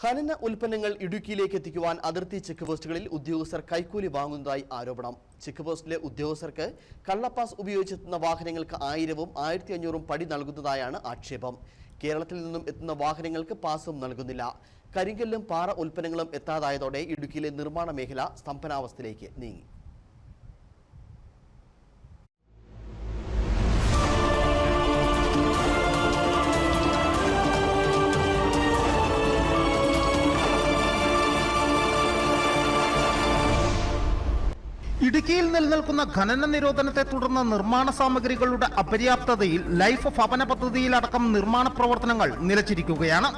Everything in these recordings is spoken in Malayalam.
ഖനന ഉൽപ്പന്നങ്ങൾ ഇടുക്കിയിലേക്ക് എത്തിക്കുവാൻ അതിർത്തി ചെക്ക് പോസ്റ്റുകളിൽ ഉദ്യോഗസ്ഥർ കൈക്കൂലി വാങ്ങുന്നതായി ആരോപണം. ചെക്ക് പോസ്റ്റിലെ ഉദ്യോഗസ്ഥർക്ക് കള്ളപ്പാസ് ഉപയോഗിച്ചെത്തുന്ന വാഹനങ്ങൾക്ക് 1000-ഉം 1500-ഉം പടി നൽകുന്നതായാണ് ആക്ഷേപം. കേരളത്തിൽ നിന്നും എത്തുന്ന വാഹനങ്ങൾക്ക് പാസും നൽകുന്നില്ല. കരിങ്കല്ലും പാറ ഉൽപ്പന്നങ്ങളും എത്താതായതോടെ ഇടുക്കിയിലെ നിർമ്മാണ മേഖല സ്തംഭനാവസ്ഥയിലേക്ക് നീങ്ങി. ഇടുക്കിയിൽ നിലനിൽക്കുന്ന ഖനന നിരോധനത്തെ തുടർന്ന് നിർമ്മാണ സാമഗ്രികളുടെ അപര്യാപ്തതയിൽ ലൈഫ് ഭവന പദ്ധതിയിലടക്കം നിർമ്മാണ പ്രവർത്തനങ്ങൾ നിലച്ചിരിക്കുകയാണ്.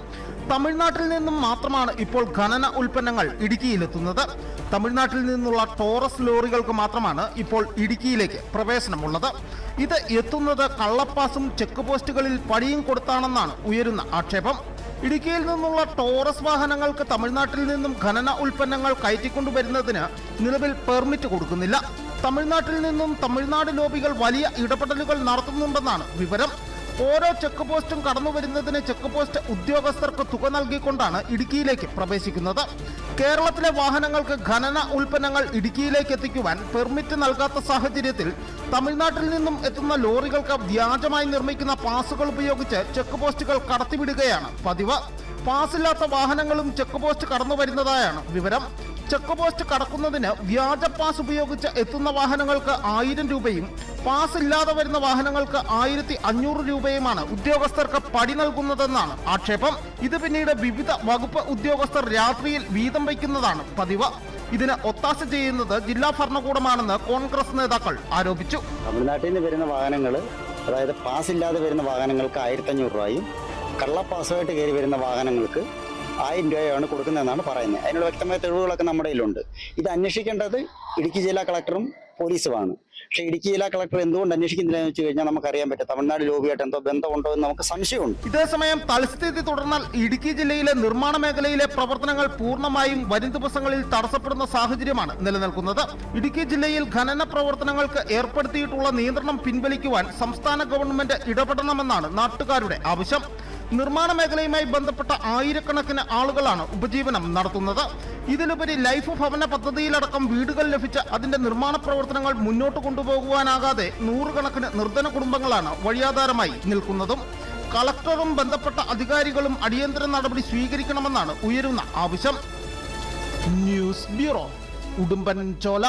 തമിഴ്നാട്ടിൽ നിന്നും മാത്രമാണ് ഇപ്പോൾ ഖനന ഉൽപ്പന്നങ്ങൾ ഇടുക്കിയിലെത്തുന്നത്. തമിഴ്നാട്ടിൽ നിന്നുള്ള ടോറസ് ലോറികൾക്ക് മാത്രമാണ് ഇപ്പോൾ ഇടുക്കിയിലേക്ക് പ്രവേശനമുള്ളത്. ഇത് എത്തുന്നത് കള്ളപ്പാസും ചെക്ക് പോസ്റ്റുകളിൽ പടിയും കൊടുത്താണെന്നാണ് ഉയരുന്ന ആക്ഷേപം. ഇടുക്കിയിൽ നിന്നുള്ള ടോറസ് വാഹനങ്ങൾക്ക് തമിഴ്നാട്ടിൽ നിന്നും ഖനന ഉൽപ്പന്നങ്ങൾ കയറ്റിക്കൊണ്ടുവരുന്നതിന് നിലവിൽ പെർമിറ്റ് കൊടുക്കുന്നില്ല. തമിഴ്നാട്ടിൽ നിന്നും തമിഴ്നാട് ലോബികൾ വലിയ ഇടപെടലുകൾ നടത്തുന്നുണ്ടെന്നാണ് വിവരം. ഓരോ ചെക്ക് പോസ്റ്റും കടന്നുവരുന്നതിന് ചെക്ക് പോസ്റ്റ് ഉദ്യോഗസ്ഥർക്ക് തുക നൽകിക്കൊണ്ടാണ് ഇടുക്കിയിലേക്ക് പ്രവേശിക്കുന്നത്. കേരളത്തിലെ വാഹനങ്ങൾക്ക് ഖനന ഉൽപ്പന്നങ്ങൾ ഇടുക്കിയിലേക്ക് എത്തിക്കുവാൻ പെർമിറ്റ് നൽകാത്ത സാഹചര്യത്തിൽ തമിഴ്നാട്ടിൽ നിന്നും എത്തുന്ന ലോറികൾക്ക് വ്യാജമായി നിർമ്മിക്കുന്ന പാസുകൾ ഉപയോഗിച്ച് ചെക്ക് പോസ്റ്റുകൾ കടത്തിവിടുകയാണ് പതിവ്. പാസില്ലാത്ത വാഹനങ്ങളും ചെക്ക് പോസ്റ്റ് കടന്നു വരുന്നതായാണ് വിവരം. ചെക്ക് പോസ്റ്റ് കടക്കുന്നതിന് വ്യാജ പാസ് ഉപയോഗിച്ച് എത്തുന്ന വാഹനങ്ങൾക്ക് 1000 രൂപയും പാസ് ഇല്ലാതെ വരുന്ന വാഹനങ്ങൾക്ക് 1500 രൂപയുമാണ് ഉദ്യോഗസ്ഥർക്ക് പടി നൽകുന്നതെന്നാണ് ആക്ഷേപം. ഇത് പിന്നീട് വിവിധ വകുപ്പ് ഉദ്യോഗസ്ഥർ രാത്രിയിൽ വീതം വയ്ക്കുന്നതാണ് പതിവ്. ഇതിന് ഒത്താശ ചെയ്യുന്നത് ജില്ലാ ഭരണകൂടമാണെന്ന് കോൺഗ്രസ് നേതാക്കൾ ആരോപിച്ചു. തമിഴ്നാട്ടിൽ നിന്ന് വരുന്ന വാഹനങ്ങൾ, അതായത് പാസ് ഇല്ലാതെ വരുന്ന വാഹനങ്ങൾക്ക് 1500 രൂപയും കള്ളപ്പാസുമായിട്ട് കയറി വരുന്ന വാഹനങ്ങൾക്ക് 1000 രൂപയാണ് കൊടുക്കുന്നതെന്നാണ് പറയുന്നത്. അതിനുള്ള വ്യക്തമായ തെളിവുകളൊക്കെ നമ്മുടെ കയ്യിലുണ്ട്. ഇത് അന്വേഷിക്കേണ്ടത് ഇടുക്കി ജില്ലാ കളക്ടറും പോലീസുമാണ്. പക്ഷേ ഇടുക്കി ജില്ലാ കളക്ടർ എന്തുകൊണ്ട് അന്വേഷിക്കുന്നില്ല എന്ന് വെച്ച് കഴിഞ്ഞാൽ നമുക്കറിയാൻ പറ്റും തമിഴ്നാട് ലോബിയായിട്ട് എന്തോ ബന്ധമുണ്ടോ എന്ന് നമുക്ക് സംശയമുണ്ട്. ഇതേസമയം തൽസ്ഥിതി തുടർന്നാൽ ഇടുക്കി ജില്ലയിലെ നിർമ്മാണ മേഖലയിലെ പ്രവർത്തനങ്ങൾ പൂർണ്ണമായും വരും ദിവസങ്ങളിൽ തടസ്സപ്പെടുന്ന സാഹചര്യമാണ് നിലനിൽക്കുന്നത്. ഇടുക്കി ജില്ലയിൽ ഖനന പ്രവർത്തനങ്ങൾക്ക് ഏർപ്പെടുത്തിയിട്ടുള്ള നിയന്ത്രണം പിൻവലിക്കുവാൻ സംസ്ഥാന ഗവൺമെന്റ് ഇടപെടണമെന്നാണ് നാട്ടുകാരുടെ ആവശ്യം. നിർമ്മാണ മേഖലയുമായി ബന്ധപ്പെട്ട ആയിരക്കണക്കിന് ആളുകളാണ് ഉപജീവനം നടത്തുന്നത്. ഇതിലുപരി ലൈഫ് ഭവന പദ്ധതിയിലടക്കം വീടുകൾ ലഭിച്ച അതിന്റെ നിർമ്മാണ പ്രവർത്തനങ്ങൾ മുന്നോട്ട് കൊണ്ടുപോകുവാനാകാതെ 100 കണക്കിന് നിർധന കുടുംബങ്ങളാണ് വഴിയാധാരമായി നിൽക്കുന്നതും. കളക്ടറും ബന്ധപ്പെട്ട അധികാരികളും അടിയന്തര നടപടി സ്വീകരിക്കണമെന്നാണ് ഉയരുന്ന ആവശ്യം. News bureau, Udumbanchola.